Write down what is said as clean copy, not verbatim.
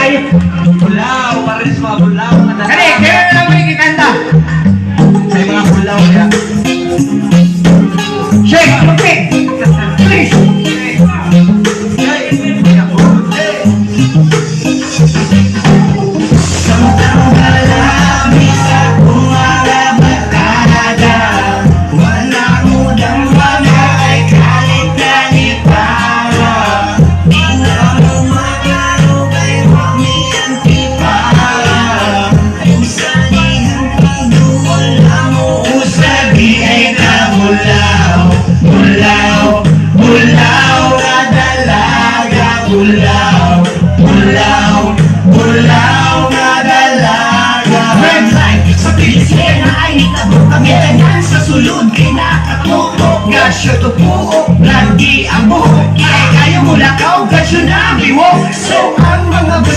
kayo. Bulaw, pares mga bulaw. Kani, kaya na lang may kikanta. Sa mga bulaw ya. Shake, okay. Please. Gasyo to buo, lagi ang buhok. Kaya kayo mula ka o gasyo na biwo. So ang mga